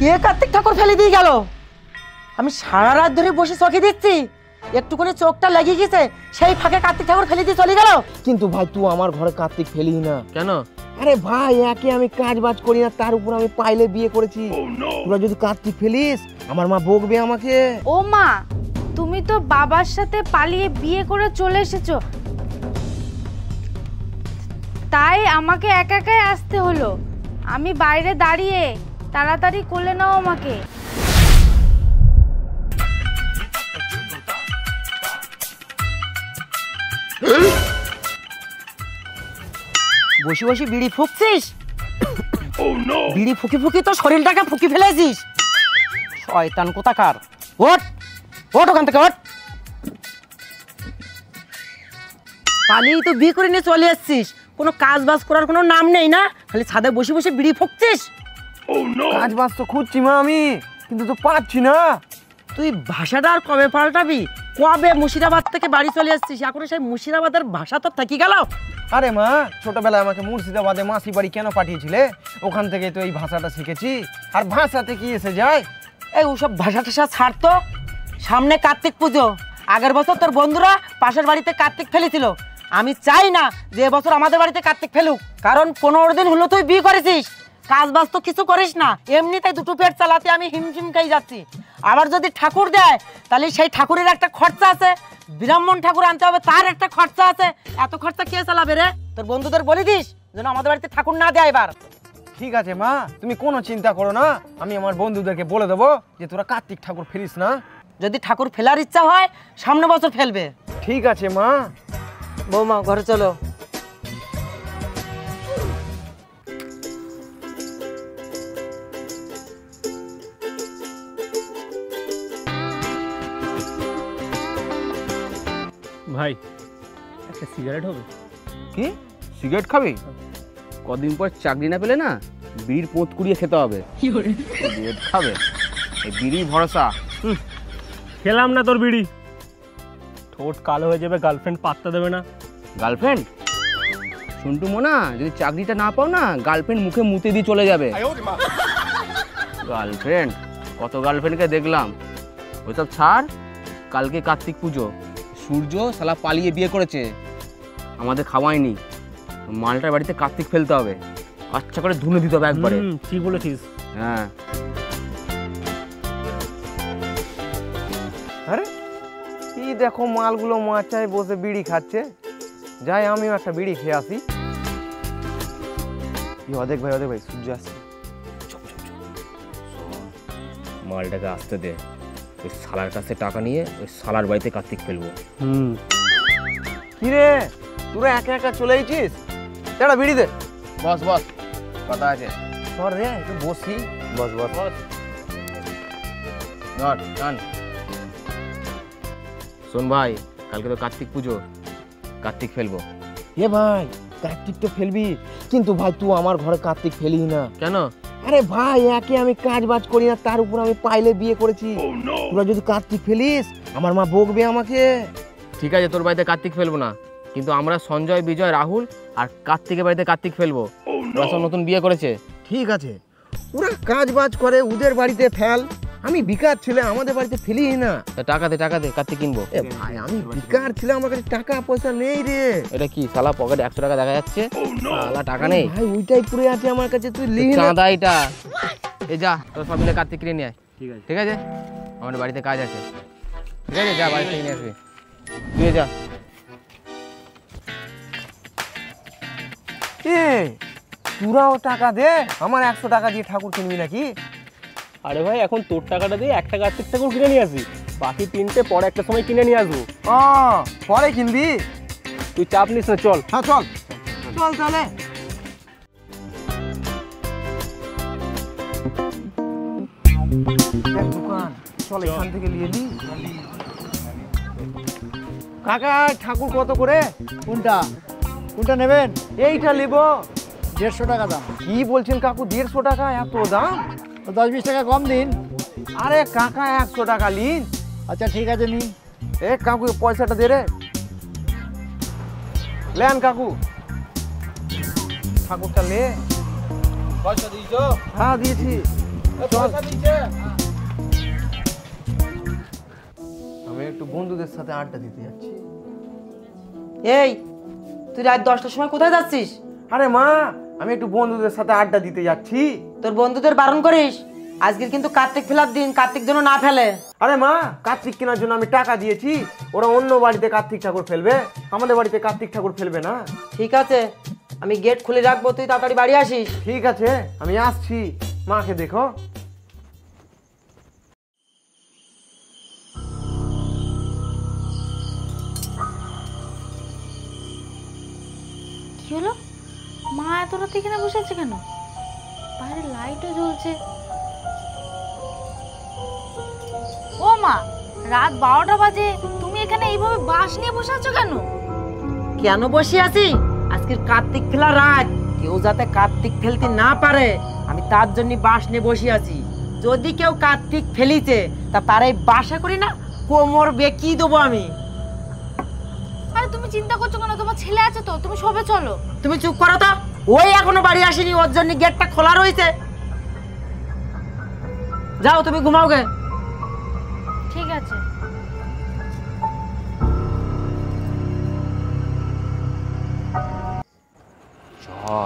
কে কার্তিক ঠাকুর ফেলে দিয়ে গেল? আমি সারা রাত ধরে বসে চোখে দিচ্ছি, একটুখানি চোখটা লেগে গেছে, সেই ফাঁকে কার্তিক ঠাকুর ফেলে দিয়ে চলে গেল। কিন্তু ভাই তুই আমার ঘরে কার্তিক ফেলি না কেন? আরে ভাই একে আমি কাজ বাজ করি না, তার উপর আমি পাইলে বিয়ে করেছি। তোরা যদি কার্তিক ফেলিস আমার মা বকবে আমাকে। ও মা, তুমি তো বাবার সাথে পালিয়ে বিয়ে করে চলে এসেছো, তাই আমাকে একা একাই আসতে হলো। আমি বাইরে দাঁড়িয়ে, তাড়াতাড়ি কোলে নাও আমাকে। বসে বসে বিড়ি ফুঁকছিস? বিড়ি ফুকি ফুকি তো শরীরটাকে ফুকি ফেলেছিস, শয়তান কোথাকার। ওঠ ওঠ ওখান থেকে, ওঠ। পালিয়ে তো বিয়ে করে নিয়ে চলে এসছিস, কোনো কাজ বাজ করার কোনো নাম নেই না, খালি ছাদে বসে বসে বিড়ি ফুঁকছিস। কাজ বাজ তো খুঁজছি মা আমি, কিন্তু তো পাচ্ছি না। তুই ভাষাটা আর কবে পাল্টাবি? কবে মুর্শিদাবাদ থেকে বাড়ি চলে এসছিস, এখন সেই মুর্শিদাবাদের ভাষা তো থেকে গেল। আরে মা, ছোটবেলায় আমাকে মুর্শিদাবাদে মাসি বাড়ি কেন পাঠিয়েছিলে? ওখান থেকে তো এই ভাষাটা শিখেছি। আর ভাষাতে কি এসে যায়? এই ওসব ভাষা টাষা ছাড়তো। সামনে কার্তিক পুজো, আগের বছর তোর বন্ধুরা পাশের বাড়িতে কার্তিক ফেলেছিল। আমি চাই না যে এবছর আমাদের বাড়িতে কার্তিক ফেলুক, কারণ 15 দিন হলো তুই বিয়ে করেছিস, কাজ বাজ তো কিছু করিস না, এমনিতেই দুটো পেট চালাতে আমি হিমশিম খাই যাচ্ছি। আবার যদি ঠাকুর দেয় তাহলে সেই ঠাকুরের একটা খরচা আছে, ব্রাহ্মণ ঠাকুর আনতে হবে, তার একটা খরচা আছে। এত খরচা কে চালাবে রে? তোর বন্ধুদের বলে দিস যেন আমাদের বাড়িতে ঠাকুর না দেয় এবার। ঠিক আছে মা, তুমি কোনো চিন্তা করো না, আমি আমার বন্ধুদেরকে বলে দেবো যে তোরা কার্তিক ঠাকুর ফেলিস না। যদি ঠাকুর ফেলার ইচ্ছা হয় সামনে বছর ফেলবে। ঠিক আছে মা। বৌমা ঘরে চলো। ভাই একটা সিগারেট হবে? কি সিগারেট খাবি? কদিন পর চাকরি না পেলে না বিড়ির পোঁত কুড়িয়ে খেতে হবে। সিগারেট খাবে? এই বিড়ি ভরসা। খেলাম না তোর বিড়ি, ঠোঁট কালো হয়ে যাবে, গার্লফ্রেন্ড পাত্তা দেবে না। গার্লফ্রেন্ড? শুনটু মোনা, যদি চাকরিটা না পাও না গার্লফ্রেন্ড মুখে মুতে দিয়ে চলে যাবে। গার্লফ্রেন্ড? কত গার্লফ্রেন্ডকে দেখলাম। ওইসব ছাড়, কালকে কার্তিক পুজো, সূর্য শালা পালিয়ে বিয়ে করেছে, আমাদের খাওয়ায়নি। মালটার বাড়িতে কার্তিক ফেলতে হবে, আচ্ছা করে ধুনে দিতে হবে একবারে। ঠিক বলেছিস। হ্যাঁ। আরে কি দেখো, মালগুলো মাচায় বসে বিড়ি খাচ্ছে। যাই আমিও একটা বিড়ি খেয়ে আসি। অদেক ভাই, অদেক ভাই, সূর্য আসছে। মালটাকে আসতে দে, ওই শালার কাছে টাকা নিয়ে ওই শালার বাড়িতে কার্তিক ফেলবো। কি রে, তোরা একা একা চলে এসেছিস? একটা বিড়ি দে। বস বস, কথা আছে। সর রে, একটু বসি। বস বস বস। শোন ভাই, কালকে তো কার্তিক পুজো, কার্তিক ফেলবো। এ ভাই, কার্তিক তো ফেলবি, কিন্তু ভাই তুই আমার ঘরে কার্তিক ফেলি না। কেন? আরে ভাই একে আমি কাজ বাজ করি না, তার উপর আমি পাইলে বিয়ে করেছি। তোরা যদি কার্তিক ফেলিস আমার মা বকবে আমাকে। ঠিক আছে, তোর বাড়িতে কার্তিক ফেলবো না, কিন্তু আমরা সঞ্জয়, বিজয়, রাহুল আর কার্তিকের বাড়িতে কার্তিক ফেলবো। ওরা সব নতুন বিয়ে করেছে। ঠিক আছে, ওরা কাজ বাজ করে, ওদের বাড়িতে ফেল। আমি বেকার ছেলে, আমাদের বাড়িতে ফেলি না। টাকা দে, টাকা দে, কার্তিক কিনবো। ভাই আমি বেকার ছেলে, আমার কাছে টাকা পয়সা নেই রে। এটা কি শালা পকেটে 100 টাকা দেখা যাচ্ছে? শালা টাকা নেই ভাই, ওইটাই পড়ে আছে আমার কাছে, তুই লিখ না। চাঁদা এটা। এই যা, তোর সব মিলে কার্তিক কিনে নিয়ে আয়। ঠিক আছে, ঠিক আছে, আমাদের বাড়িতে কাজ আছে। ঠিক আছে, যা বাড়ি থেকে নিয়ে আসবি, তুই যা। তোরাও টাকা দে, আমার 100 টাকা দিয়ে ঠাকুর কিনবি নাকি? আরে ভাই, এখন তোর টাকাটা দিয়ে একটা কার্তিক ঠাকুর কিনে নিয়ে আসি, বাকি 3টে পরে একটা সময় কিনে নিয়ে আসবো। পরে কিনবি? তুই চাপ নিস না, চল। হ্যাঁ চল চল তাহলে। দোকান চল, এখান থেকে নিয়ে নি। কাকা ঠাকুর কত করে? কোনটা কোনটা নেবেন? এইটা নেব। 150 টাকা দাম। কি বলছেন কাকু, 150 টাকা এত দাম? 10-20 টাকা কম দিন। আরে কাকা 100 টাকা নিন। আচ্ছা ঠিক আছে, নিন। এ কাকু পয়সাটা দে রে। লেন কাকু, ঠাকুরটা লে। পয়সা দিয়েছো? হ্যাঁ দিয়েছি। আমি একটু বন্ধুদের সাথে আড্ডা দিতে যাচ্ছি। এই তুই রাত 10টার সময় কোথায় যাচ্ছিস? আরে মা, আমি একটু বন্ধুদের সাথে আড্ডা দিতে যাচ্ছি। তোর বন্ধুদের বারণ করিস, আজকের কিন্তু কার্তিক ফেলার দিন, কার্তিক যেন না ফেলে। আরে মা, কার্তিক কেনার জন্য আমি টাকা দিয়েছি, ওরা অন্য বাড়িতে কার্তিক ঠাকুর ফেলবে, আমাদের বাড়িতে কার্তিক ঠাকুর ফেলবে না। ঠিক আছে, আমি গেট খুলে রাখবো, তুই তাড়াতাড়ি বাড়ি আসিস। ঠিক আছে, আমি আসছি। মাকে দেখো। কি হলো? মা এত রাতে এখানে বসে আছে কেন? বাইরে লাইটও জ্বলছে। ও মা, রাত 12টা বাজে, তুমি এখানে এইভাবে বাঁশ নিয়ে বসে আছো কেন? কেন বসে আছি? আজকের কার্তিক ফেলার রাত, কেউ যাতে কার্তিক ফেলতে না পারে আমি তার জন্য বাঁশ নিয়ে বসে আছি। যদি কেউ কার্তিক ফেলিছে তা তার এই বাসা করি না কোমর বেঁকিয়ে দেবো আমি। আরে তুমি চিন্তা করছো কেন? তোমার ছেলে আছে তো, তুমি সবে চলো। তুমি চুপ করো তো, ওই এখনো বাড়ি আসেনি, ওর জন্য গেটটা খোলা রয়েছে। যাও তুমি ঘুমাও গে। ঠিক আছে।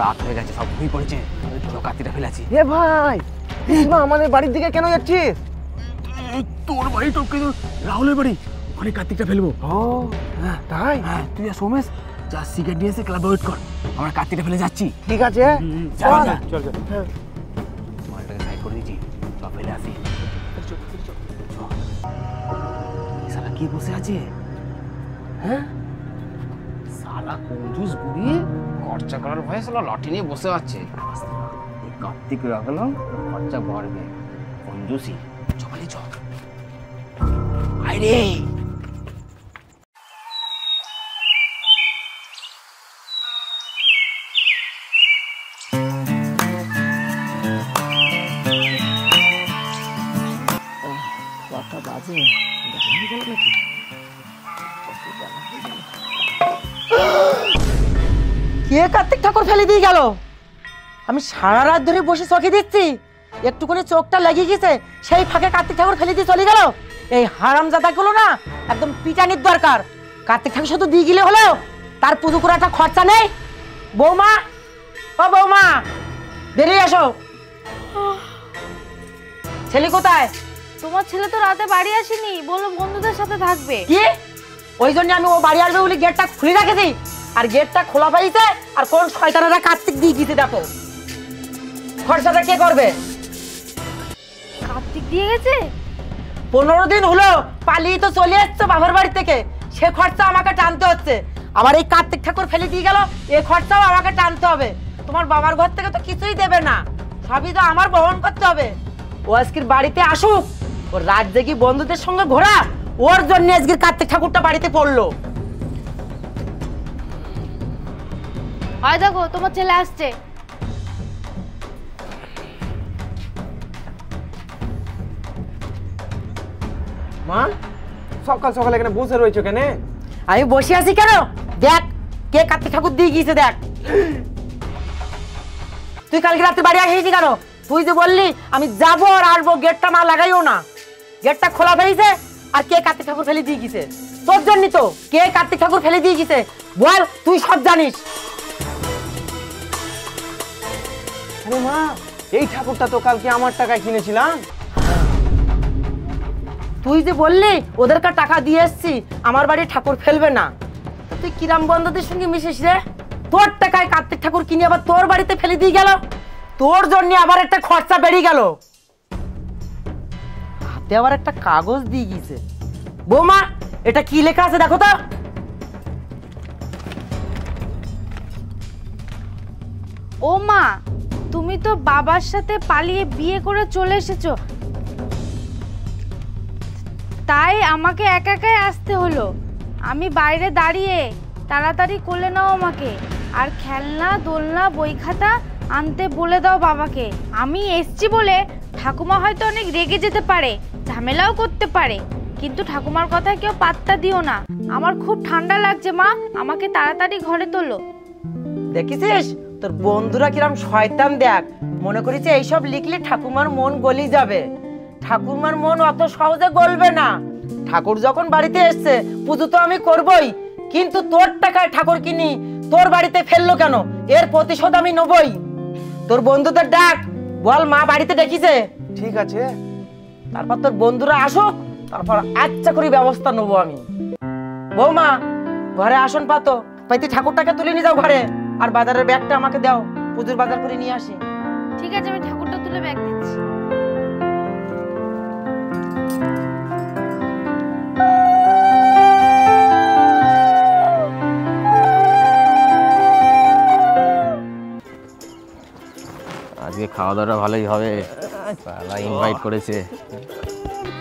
রাত হয়ে গেছে, সব ঘুমিয়ে পড়েছে। চলো কার্তিকটা ফেলেছি। এ ভাই, মা আমাদের বাড়ির দিকে কেন যাচ্ছিস? তোর বাড়ি তো কিন্তু রাহুলের বাড়ি, ওখানে কার্তিকটা ফেলবো। ও হ্যাঁ, তাই? হ্যাঁ, তুই আর সোমেশ যা সিগারেট নিয়ে এসে ক্লাবে ওয়েট কর, আমরা কার্তিকটা ফেলে যাচ্ছি। ঠিক আছে, চল চল। মালটাকে সাইড করে দিয়েছি, সব ফেলে আসি। শালা কি বসে আছে? হ্যাঁ, শালা কঞ্জুস বুড়ি, খরচা করার ভয়ে শালা লাঠি নিয়ে বসে আছে। এই কার্তিক রাখলাম, খরচা বাড়বে, কঞ্জুসি। চলে চ, আয় রে। কে কার্তিক ঠাকুর ফেলে দিয়ে গেল? আমি সারা রাত ধরে বসে চোখে দিচ্ছি, একটুখানি চোখটা লেগে গেছে, সেই ফাঁকে কার্তিক ঠাকুর ফেলে দিয়ে চলে গেল। এই হারামজাদাগুলো না একদম পিটানির দরকার। কার্তিক ঠাকুর শুধু দিয়ে গেলে হলো, তার পুজো করে একটা খরচা নেই। বৌমা, ও বৌমা, বেরিয়ে এসো। ছেলে কোথায়? তোমার ছেলে তো রাতে বাড়ি আসেনি, বললো বন্ধুদের সাথে থাকবে। কি? ওই জন্য আমি ও বাড়ি আসবে বলে গেটটা খুলে রেখেছি, আর গেটটা খোলা পাইছে, আর কোন শয়তানেরা কার্তিক দিয়ে গিয়েছে দেখো। খরচাটা কে করবে? কার্তিক দিয়ে গেছে? 15 দিন হলো পালিয়ে তো চলে এসছো বাবার বাড়ি থেকে, সে খরচা আমাকে টানতে হচ্ছে। আবার এই কার্তিক ঠাকুর ফেলে দিয়ে গেল, এই খরচাও আমাকে টানতে হবে। তোমার বাবার ঘর থেকে তো কিছুই দেবে না, সবই তো আমার বহন করতে হবে। ও আজকের বাড়িতে আসুক, ওর রাত জেগে বন্ধুদের সঙ্গে ঘোরা, ওর জন্য আজকের কার্তিক ঠাকুরটা বাড়িতে পড়লো। হয় দেখো তোমার ছেলে আসছে। মা, সকাল সকাল এখানে বসে রয়েছে কেন? আমি বসে আছি কেন? দেখ কে কার্তিক ঠাকুর দিয়ে গিয়েছে, দেখ। তুই কালকে রাতে বাড়ি আসিস কেন? তুই যে বললি আমি যাবো আর আসবো, গেটটা মা লাগাইও না, গেটটা খোলা ফেলেছে। আর কে কার্তিক ঠাকুর ফেলে দিয়ে গেছে? তোর জন্য তো। কে কার্তিক ঠাকুর ফেলে দিয়ে গেছে বল, তুই সব জানিস। আরে মা, এই ঠাকুরটা তো কালকে আমার টাকায় কিনেছিলাম। তুই যে বললি ওদেরকে টাকা দিয়ে এসছি, আমার বাড়ি ঠাকুর ফেলবে না, তুই কিরাম বন্ধুদের সঙ্গে মিশিস রে? তোর টাকায় কার্তিক ঠাকুর কিনে আবার তোর বাড়িতে ফেলে দিয়ে গেল, তোর জন্য আবার একটা খরচা বেরিয়ে গেল। হাতে আবার একটা কাগজ দিয়ে গিয়েছে। বৌমা, এটা কি লেখা আছে দেখো তো। ও মা, তুমি তো বাবার সাথে পালিয়ে বিয়ে করে চলে এসেছো, তাই আমাকে একা একাই আসতে হলো। আমি বাইরে দাঁড়িয়ে, তাড়াতাড়ি কোলে নাও আমাকে, আর খেলনা দোলনা বই খাতা আনতে বলে দাও বাবাকে। আমি এসছি বলে ঠাকুমা হয়তো অনেক রেগে যেতে পারে, ঝামেলাও করতে পারে, কিন্তু ঠাকুমার কথা কেউ পাত্তা দিও না। আমার খুব ঠান্ডা লাগছে মা, আমাকে তাড়াতাড়ি ঘরে তোলো। দেখিস তোর বন্ধুরা কিরম শয়তান, দেখ মনে করেছে এইসব লিখলে ঠাকুমার মন গলি যাবে। ঠাকুমার মন অত সহজে গলবে না। ঠাকুর যখন বাড়িতে এসছে পুজো তো আমি করবই, কিন্তু তোর টাকায় ঠাকুর কিনি তোর বাড়িতে ফেললো কেন, এর প্রতিশোধ আমি নেবই। তোর বন্ধুদের ডাক, বল মা বাড়িতে ডেকেছে। ঠিক আছে। তারপর তোর বন্ধুরা আসুক, তারপর আচ্ছা করে ব্যবস্থা নেবো আমি। বৌমা ঘরে আসন পাতো, পাইতে ঠাকুরটাকে তুলে নিয়ে যাও ঘরে, আর বাজারের ব্যাগটা আমাকে দাও, পুজোর বাজার করে নিয়ে আসি। ঠিক আছে, আমি ঠাকুরটা তুলে ব্যাগ দিচ্ছি। আজকে খাওয়া দাওয়াটা ভালোই হবে, ইনভাইট করেছে।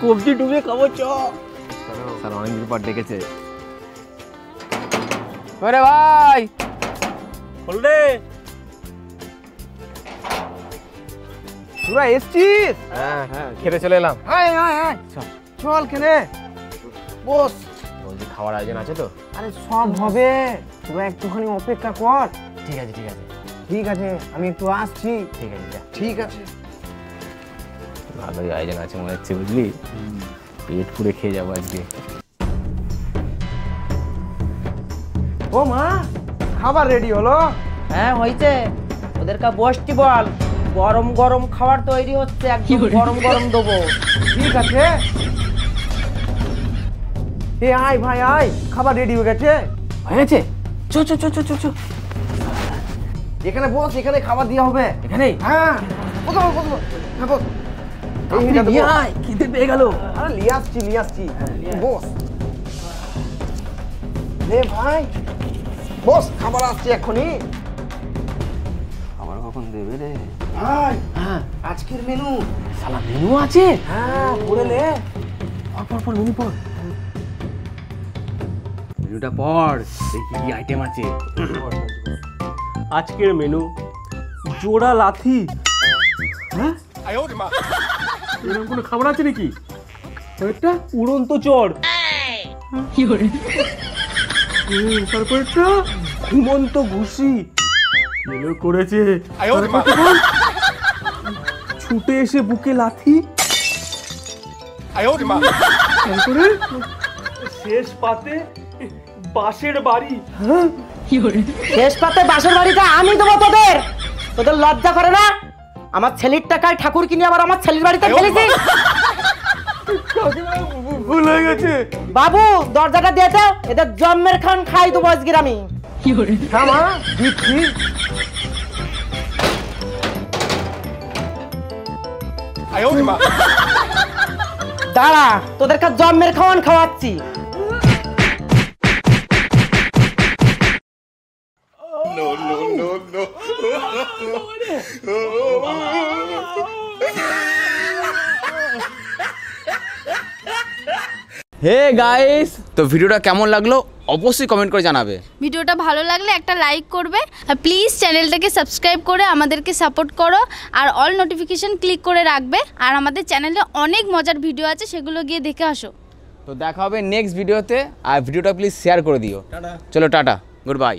কবজি ডুবে খাবো চ। স্যার অনেকদিন পর ডেকেছে। ওরে ভাই বললে তোরা এসছিস? হ্যাঁ খেতে চলে এলাম। আয় আয় আয়, চল খেলে বস। বলছি খাওয়ার আয়োজন আছে তো? আরে সব হবে, তোরা একটুখানি অপেক্ষা কর। ঠিক আছে ঠিক আছে ঠিক আছে, আমি একটু আসছি। ঠিক আছে যা। ঠিক আছে। ভালোই আয়োজন আছে মনে হচ্ছে, বুঝলি? পেট পুরে খেয়ে যাবো আজকে। ও মা, খাবার রেডি হলো? হ্যাঁ হয়েছে, ওদেরকে বসতি বল, গরম গরম খাবার তৈরি হচ্ছে, একদম গরম গরম দেবো। ঠিক আছে। এ আয় ভাই আয়, খাবার রেডি হয়ে গেছে। হয়েছে? চো চো চো চো চো চো। এখানে বস, এখানে খাবার দেওয়া হবে। এখানেই? হ্যাঁ বস বস বস বস। হ্যাঁ, বস। আপনি নিয়ে আয়, খিদে পেয়ে গেল। আরে নিয়ে আসছি বস। নে ভাই বস, খাবার আসছে এক্ষুনি। আবার কখন দেবে রে? ভাই হ্যাঁ, আজকের মেনু। শালা মেনু আছে? হ্যাঁ পড়ে নে। পর মেনু পড়। মেনুটা পড়, দেখি কি আইটেম আছে। আজকের মেনু জোড়া লাথি। হ্যাঁ এরকম কোনো খাবার আছে নাকি? একটা উড়ন্ত চর, তারপর একটা ঘুমন্ত ঘুষি এলো করেছে, ছুটে এসে বুকে লাথি, তারপরে শেষ পাতে বাঁশের বাড়ি। শেষ পাতে বাসের বাড়িটা আমি দেবো তোদের। তোদের লজ্জা করে না? আমার ছেলের টাকায় ঠাকুর কিনে আবার আমার ছেলের বাড়িতে ফেলেছিস। ভুল হয়ে গেছে বাবু দরজাটা দিয়ে দাও, এদের জম্মের খান খাই দেবো আজকের আমি। হ্যাঁ মা দিচ্ছি। দাঁড়া, তোদেরকে জম্মের খাওয়ান খাওয়াচ্ছি। হে গাইস, তো ভিডিওটা কেমন লাগলো অবশ্যই কমেন্ট করে জানাবে। ভিডিওটা ভালো লাগলে একটা লাইক করবে, আর প্লিজ চ্যানেলটাকে সাবস্ক্রাইব করে আমাদেরকে সাপোর্ট করো, আর অল নোটিফিকেশন ক্লিক করে রাখবে। আর আমাদের চ্যানেলে অনেক মজার ভিডিও আছে, সেগুলো গিয়ে দেখে আসো। তো দেখা হবে নেক্সট ভিডিওতে, আর ভিডিওটা প্লিজ শেয়ার করে দিও। চলো টাটা, গুড বাই।